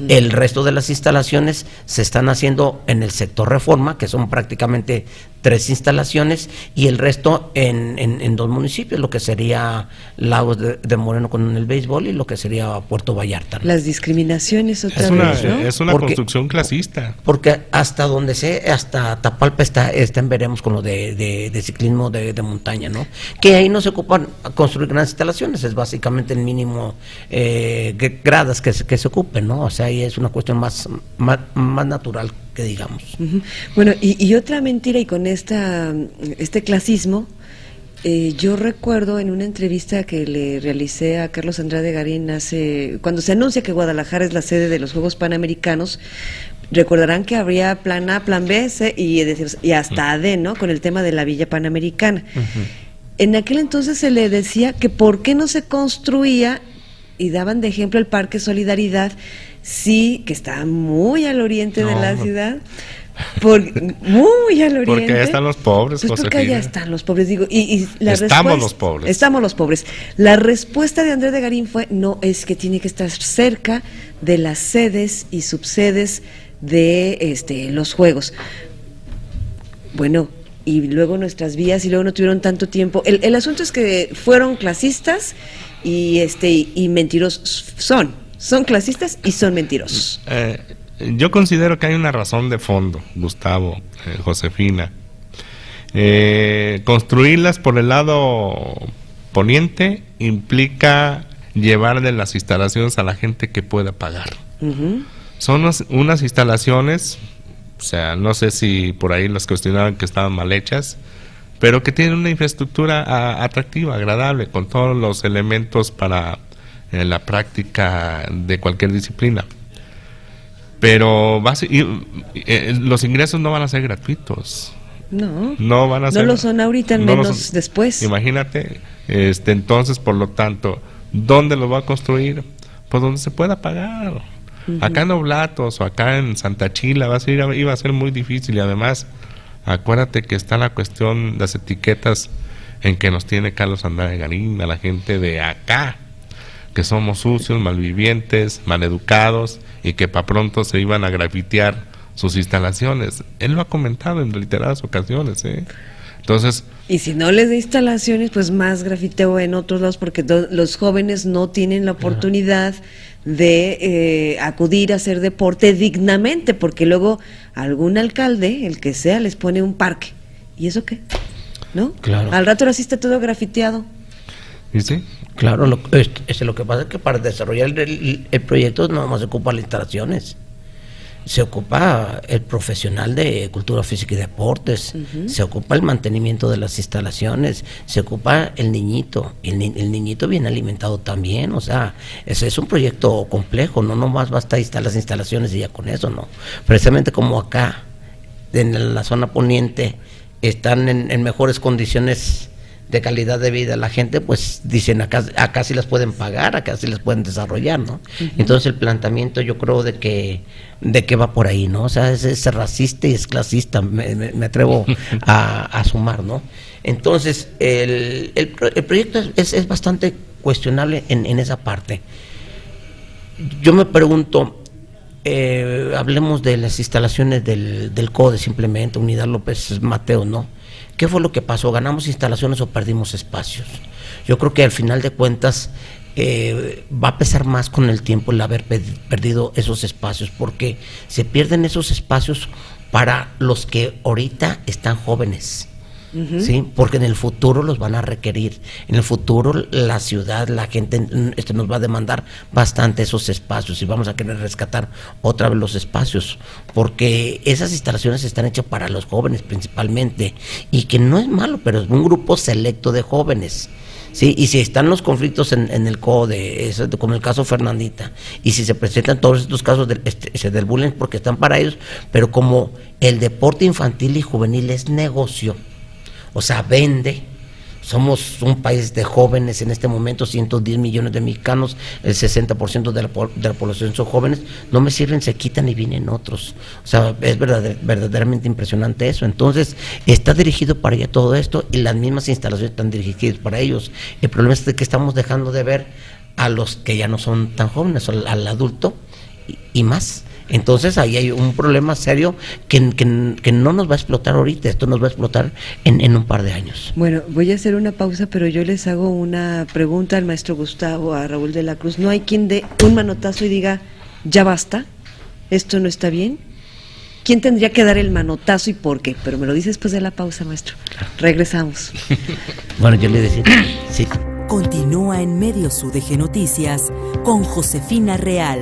El resto de las instalaciones se están haciendo en el sector Reforma, que son prácticamente 3 instalaciones, y el resto en 2 municipios, lo que sería Lagos de Moreno con el béisbol y lo que sería Puerto Vallarta, ¿no? Las discriminaciones otra vez, ¿no? Es una construcción clasista. Porque hasta donde sé, hasta Tapalpa está en veremos con lo de ciclismo de montaña, ¿no? Que ahí no se ocupan a construir grandes instalaciones, es básicamente el mínimo gradas que se ocupen, ¿no? O sea, ahí es una cuestión más natural, que digamos. Bueno, y otra mentira, y con este clasismo, yo recuerdo en una entrevista que le realicé a Carlos Andrade Garín cuando se anuncia que Guadalajara es la sede de los Juegos Panamericanos, recordarán que habría plan A, plan B, C y hasta D, ¿no?, con el tema de la Villa Panamericana. En aquel entonces se le decía que por qué no se construía, y daban de ejemplo el Parque Solidaridad, sí, que está muy al oriente de la ciudad, muy al oriente. Porque allá están los pobres, pues porque allá están los pobres, digo, y estamos los pobres. Estamos los pobres. La respuesta de Andrés de Garín fue: no, es que tiene que estar cerca de las sedes y subsedes de los Juegos. Bueno, y luego nuestras vías, y luego no tuvieron tanto tiempo. El asunto es que fueron clasistas y mentirosos. Son clasistas y son mentirosos. Yo considero que hay una razón de fondo, Gustavo, Josefina. Construirlas por el lado poniente implica llevarle las instalaciones a la gente que pueda pagar. Son unas instalaciones, o sea, no sé si por ahí las cuestionaban que estaban mal hechas, pero que tienen una infraestructura atractiva, agradable, con todos los elementos para la práctica de cualquier disciplina. Pero los ingresos no van a ser gratuitos. No, No van a no ser. lo son ahorita, no lo menos son. después. Imagínate, entonces, por lo tanto, ¿dónde lo va a construir? Pues donde se pueda pagar. Acá en Oblatos o acá en Santa Chila iba a ser muy difícil, y además, acuérdate que está la cuestión de las etiquetas en que nos tiene Carlos Andrade Garín, a la gente de acá, que somos sucios, malvivientes, maleducados, y que para pronto se iban a grafitear sus instalaciones. Él lo ha comentado en reiteradas ocasiones, ¿eh? Entonces, y si no les da instalaciones, pues más grafiteo en otros lados, porque los jóvenes no tienen la oportunidad de acudir a hacer deporte dignamente, porque luego algún alcalde, el que sea, les pone un parque. ¿Y eso qué? ¿No? Claro. Al rato así está todo grafiteado. ¿y sí? Claro, lo que pasa es que para desarrollar el proyecto no más se ocupan las instalaciones. Se ocupa el profesional de cultura física y deportes, se ocupa el mantenimiento de las instalaciones, se ocupa el niñito, el niñito bien alimentado también, o sea, ese es un proyecto complejo, no nomás basta instalar las instalaciones y ya con eso, no. Precisamente como acá, en la zona poniente, están en mejores condiciones de calidad de vida la gente, pues dicen acá sí las pueden pagar, acá sí las pueden desarrollar, ¿no? Entonces el planteamiento yo creo de que va por ahí, ¿no? O sea, es racista y es clasista, me atrevo a sumar, ¿no? Entonces el proyecto es bastante cuestionable en esa parte. Yo me pregunto, hablemos de las instalaciones del CODE, simplemente, Unidad López Mateos, ¿no? ¿Qué fue lo que pasó? ¿Ganamos instalaciones o perdimos espacios? Yo creo que al final de cuentas va a pesar más con el tiempo el haber perdido esos espacios, porque se pierden esos espacios para los que ahorita están jóvenes. ¿Sí? Porque en el futuro los van a requerir, en el futuro la ciudad, la gente nos va a demandar bastante esos espacios y vamos a querer rescatar otra vez los espacios, porque esas instalaciones están hechas para los jóvenes principalmente, y que no es malo, pero es un grupo selecto de jóvenes. Sí, y si están los conflictos en el CODE, como el caso Fernandita, y si se presentan todos estos casos del bullying, porque están para ellos, pero como el deporte infantil y juvenil es negocio, o sea, vende. Somos un país de jóvenes en este momento, 110 millones de mexicanos, el 60% de la población son jóvenes, no me sirven, se quitan y vienen otros. O sea, es verdaderamente impresionante eso. Entonces, está dirigido para allá todo esto, y las mismas instalaciones están dirigidas para ellos. El problema es que estamos dejando de ver a los que ya no son tan jóvenes, al adulto y más. Entonces ahí hay un problema serio que no nos va a explotar ahorita, esto nos va a explotar en un par de años. Bueno, voy a hacer una pausa, pero yo les hago una pregunta al maestro Gustavo, a Raúl de la Cruz. ¿No hay quien dé un manotazo y diga, ya basta, esto no está bien? ¿Quién tendría que dar el manotazo y por qué? Pero me lo dice después de la pausa, maestro. Regresamos. Bueno, yo le decía, sí. Continúa en Medios UDG Noticias con Josefina Real.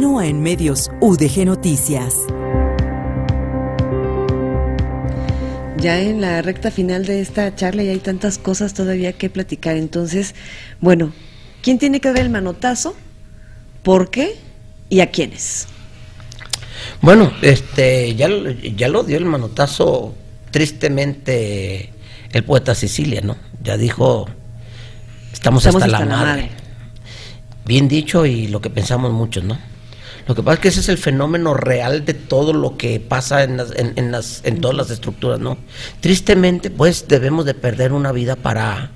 Continúa en Medios UDG Noticias. Ya en la recta final de esta charla ya hay tantas cosas todavía que platicar. Entonces, bueno, ¿quién tiene que dar el manotazo? ¿Por qué? ¿Y a quiénes? Bueno, ya lo dio el manotazo tristemente el poeta Sicilia, ¿no? Ya dijo, estamos hasta la madre. Bien dicho, y lo que pensamos muchos, ¿no? Lo que pasa es que ese es el fenómeno real de todo lo que pasa en todas las estructuras, ¿no? Tristemente, pues, debemos de perder una vida para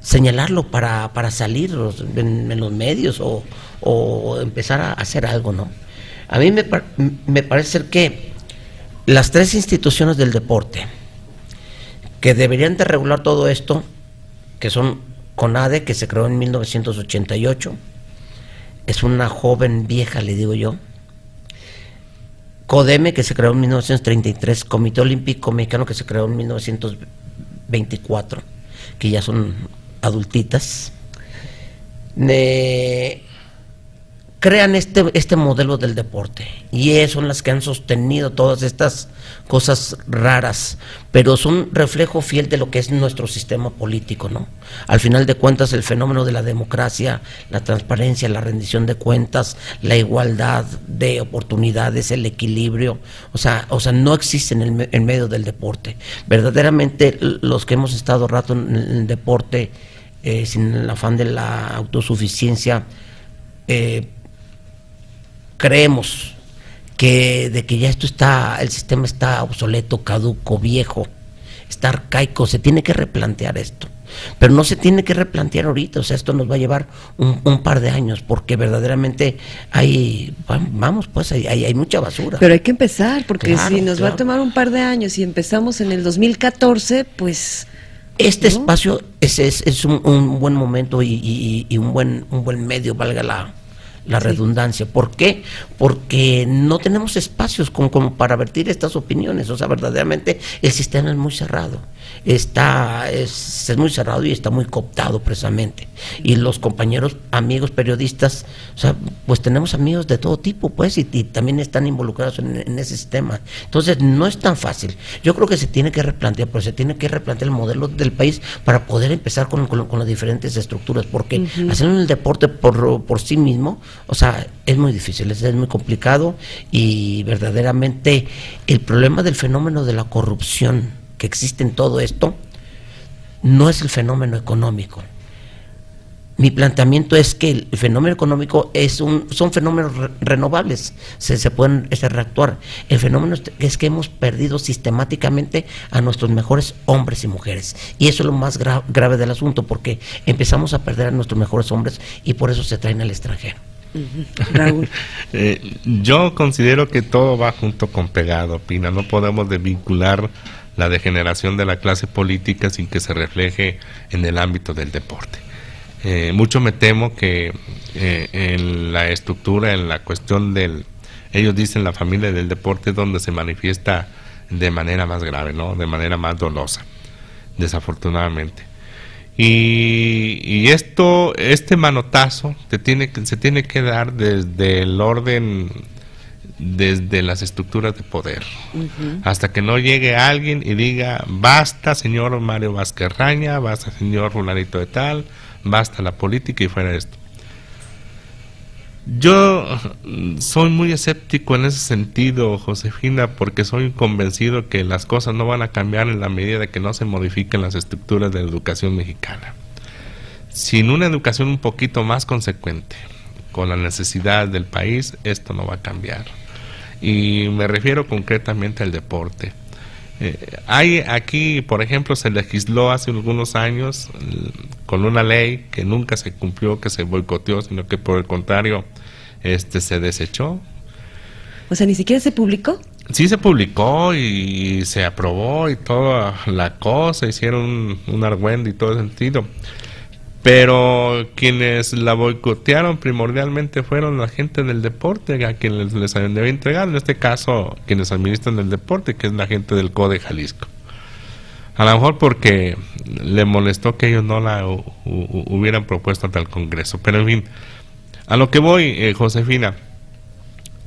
señalarlo, para salir en los medios o empezar a hacer algo, ¿no? A mí me parece ser que las tres instituciones del deporte que deberían de regular todo esto, que son CONADE, que se creó en 1988, es una joven vieja, le digo yo. CODEME, que se creó en 1933, Comité Olímpico Mexicano, que se creó en 1924, que ya son adultitas. Crean este modelo del deporte, y son las que han sostenido todas estas cosas raras, pero son reflejo fiel de lo que es nuestro sistema político, ¿no? Al final de cuentas, el fenómeno de la democracia, la transparencia, la rendición de cuentas, la igualdad de oportunidades, el equilibrio, o sea, no existen en medio del deporte. Verdaderamente, los que hemos estado rato en el deporte, sin el afán de la autosuficiencia, creemos que ya el sistema está obsoleto, caduco, viejo, está arcaico, se tiene que replantear esto, pero no se tiene que replantear ahorita, o sea, esto nos va a llevar un par de años, porque verdaderamente hay mucha basura. Pero hay que empezar, porque claro, si nos va a tomar un par de años y empezamos en el 2014, pues... Este espacio es un buen momento y un buen medio, valga la redundancia. ¿Por qué? Porque no tenemos espacios como para vertir estas opiniones. O sea, verdaderamente el sistema es muy cerrado. Es muy cerrado y está muy cooptado precisamente. Y los compañeros, amigos periodistas, o sea, pues tenemos amigos de todo tipo, pues, y también están involucrados en ese sistema. Entonces, no es tan fácil. Yo creo que se tiene que replantear, pero se tiene que replantear el modelo del país para poder empezar con las diferentes estructuras, porque hacerlo en el deporte por sí mismo, o sea, es muy difícil, es muy complicado, y verdaderamente el problema del fenómeno de la corrupción que existe en todo esto no es el fenómeno económico. Mi planteamiento es que el fenómeno económico son fenómenos renovables, se pueden reactuar. El fenómeno es que hemos perdido sistemáticamente a nuestros mejores hombres y mujeres, y eso es lo más grave del asunto, porque empezamos a perder a nuestros mejores hombres y por eso se traen al extranjero. Raúl. Yo considero que todo va junto con pegado, Pina. No podemos desvincular la degeneración de la clase política sin que se refleje en el ámbito del deporte. Mucho me temo que en la estructura, en la cuestión ellos dicen la familia del deporte, es donde se manifiesta de manera más grave, ¿no? De manera más dolosa, desafortunadamente. Y este manotazo se tiene que dar desde el orden, desde las estructuras de poder, hasta que no llegue alguien y diga: basta, señor Mario Vázquez Raña, basta, señor fulanito de tal, basta la política y fuera esto. Yo soy muy escéptico en ese sentido, Josefina, porque soy convencido que las cosas no van a cambiar en la medida de que no se modifiquen las estructuras de la educación mexicana. Sin una educación un poquito más consecuente con las necesidades del país, esto no va a cambiar. Y me refiero concretamente al deporte. Hay aquí, por ejemplo, se legisló hace algunos años con una ley que nunca se cumplió, que se boicoteó, sino que por el contrario se desechó. O sea, ¿ni siquiera se publicó? Sí se publicó y se aprobó y toda la cosa, hicieron un argüende y todo ese sentido. Pero quienes la boicotearon primordialmente fueron la gente del deporte, a quienes les debía entregar, en este caso quienes administran el deporte, que es la gente del CODE Jalisco. A lo mejor porque le molestó que ellos no la hubieran propuesto ante el Congreso. Pero en fin, a lo que voy, Josefina,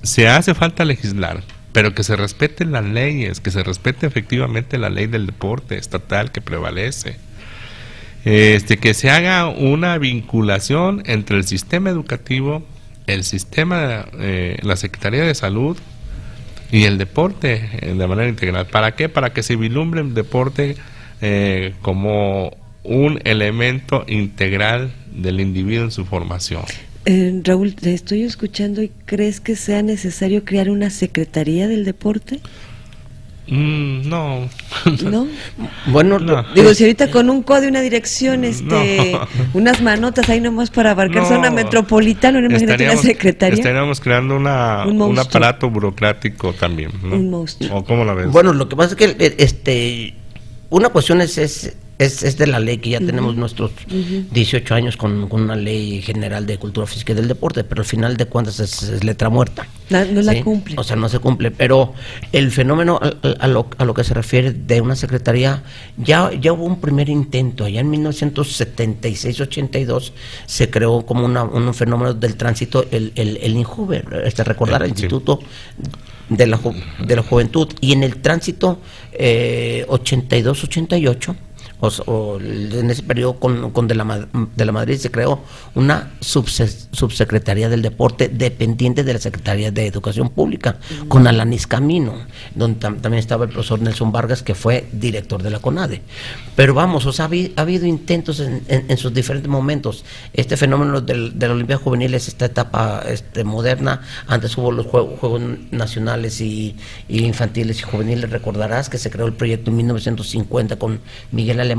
se hace falta legislar, pero que se respeten las leyes, que se respete efectivamente la ley del deporte estatal que prevalece. Que se haga una vinculación entre el sistema educativo, el sistema, la Secretaría de Salud y el deporte de manera integral. ¿Para qué? Para que se vislumbre el deporte como un elemento integral del individuo en su formación. Raúl, te estoy escuchando y ¿crees que sea necesario crear una Secretaría del Deporte? No. ¿No? Bueno, No. Digo, si ahorita con un código, una dirección, No. unas manotas ahí nomás para abarcar No. zona metropolitana, no imagínate una secretaría. Estaríamos creando Un un monstruo. aparato burocrático también, ¿no? Un monstruo. ¿O cómo la ves? bueno, lo que pasa es que una cuestión es de la ley, que ya tenemos nuestros 18 años con una ley general de cultura física y del deporte, pero al final de cuentas es letra muerta. No la ¿sí? cumple. O sea, no se cumple, pero el fenómeno a lo que se refiere de una secretaría, ya hubo un primer intento, allá en 1976-82 se creó como un fenómeno del tránsito, el INJUVE, recordar el Sí. Instituto de la Juventud, y en el tránsito 82-88 en ese periodo con de la Madrid se creó una subsecretaría del deporte dependiente de la Secretaría de Educación Pública, con Alanis Camino, donde también estaba el profesor Nelson Vargas, que fue director de la CONADE. Pero vamos, o sea, ha habido intentos en sus diferentes momentos. Este fenómeno de la Olimpiada Juvenil es esta etapa moderna. Antes hubo los Juegos Nacionales y Infantiles y Juveniles. Recordarás que se creó el proyecto en 1950 con Miguel Alemán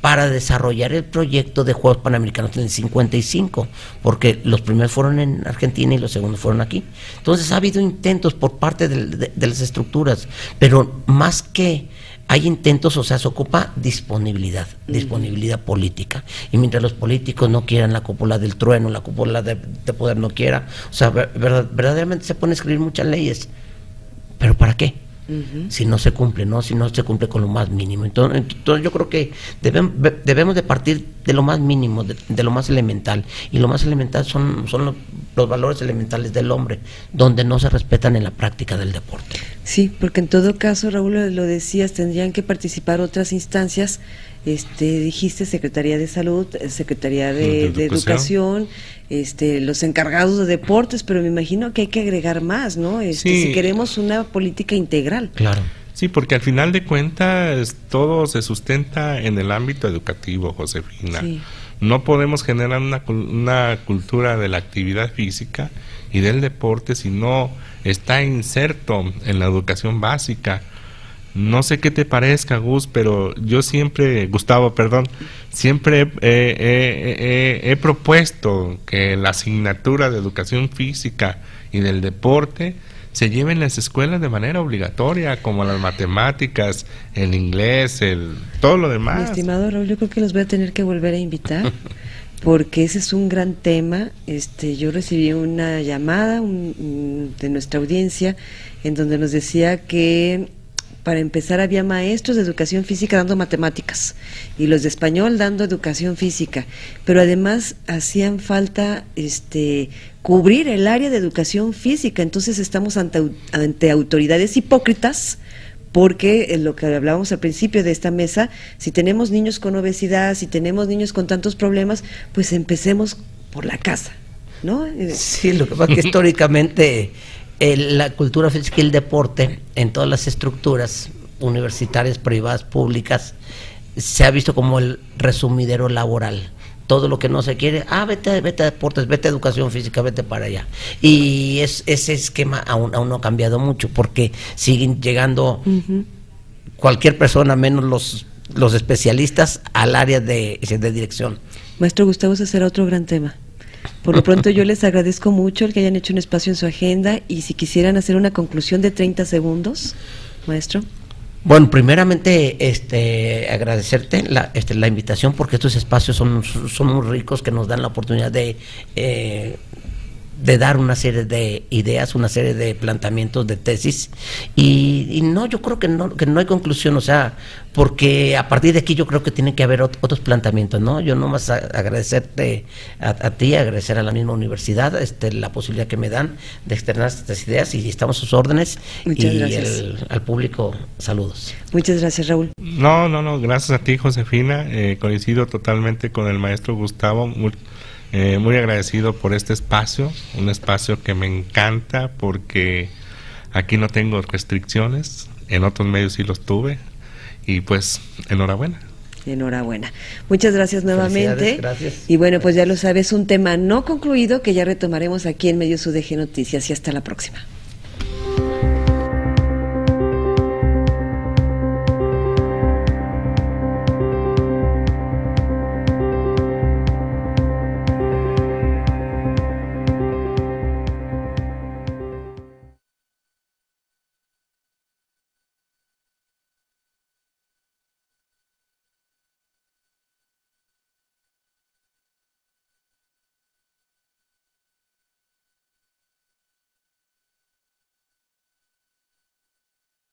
para desarrollar el proyecto de Juegos Panamericanos en el 55, porque los primeros fueron en Argentina y los segundos fueron aquí. Entonces ha habido intentos por parte de las estructuras, pero más que hay intentos, o sea, se ocupa disponibilidad política. Y mientras los políticos no quieran, la cúpula del trueno, la cúpula de poder no quiera, o sea, verdaderamente se pueden escribir muchas leyes, pero ¿para qué? Si no se cumple, ¿no? Si no se cumple con lo más mínimo. Entonces yo creo que debemos de partir de lo más mínimo, de lo más elemental. Y lo más elemental son los valores elementales del hombre, donde no se respetan en la práctica del deporte. Sí, porque en todo caso, Raúl, lo decías, tendrían que participar otras instancias. Dijiste Secretaría de Salud, Secretaría de Educación, los encargados de deportes, pero me imagino que hay que agregar más, ¿no? Sí. Si queremos una política integral. Claro. Sí, porque al final de cuentas todo se sustenta en el ámbito educativo, Josefina. Sí. No podemos generar una cultura de la actividad física y del deporte si no está inserto en la educación básica. No sé qué te parezca, Gus, pero yo siempre he propuesto que la asignatura de educación física y del deporte se lleve en las escuelas de manera obligatoria, como las matemáticas, el inglés, todo lo Mi demás. estimado Raúl, yo creo que los voy a tener que volver a invitar, porque ese es un gran tema. Yo recibí una llamada de nuestra audiencia en donde nos decía que para empezar había maestros de educación física dando matemáticas y los de español dando educación física, pero además hacían falta cubrir el área de educación física. Entonces estamos ante autoridades hipócritas, porque lo que hablábamos al principio de esta mesa, si tenemos niños con obesidad, si tenemos niños con tantos problemas, pues empecemos por la casa, ¿no? Sí, lo que pasa es que históricamente la cultura física y el deporte en todas las estructuras universitarias, privadas, públicas, se ha visto como el resumidero laboral. Todo lo que no se quiere, vete a deportes, vete a educación física, vete para allá. Y ese esquema aún no ha cambiado mucho, porque siguen llegando cualquier persona, menos los especialistas, al área de dirección. Maestro Gustavo, ese será otro gran tema. Por lo pronto yo les agradezco mucho el que hayan hecho un espacio en su agenda, y si quisieran hacer una conclusión de 30 segundos, maestro. Bueno, primeramente agradecerte la invitación, porque estos espacios son muy ricos, que nos dan la oportunidad de dar una serie de ideas, una serie de planteamientos, de tesis, y no, yo creo que no hay conclusión, o sea, porque a partir de aquí yo creo que tienen que haber otros planteamientos, ¿no? Yo nomás agradecerte a ti, agradecer a la misma universidad la posibilidad que me dan de externar estas ideas, y estamos a sus órdenes. Muchas y gracias. Al público, saludos. Muchas gracias, Raúl. No, gracias a ti, Josefina. Coincido totalmente con el maestro Gustavo. Muy agradecido por este espacio, un espacio que me encanta porque aquí no tengo restricciones, en otros medios sí los tuve, y pues enhorabuena. Enhorabuena. Muchas gracias nuevamente. Gracias. Y bueno, pues ya lo sabes, un tema no concluido que ya retomaremos aquí en Medios UDG Noticias, y hasta la próxima.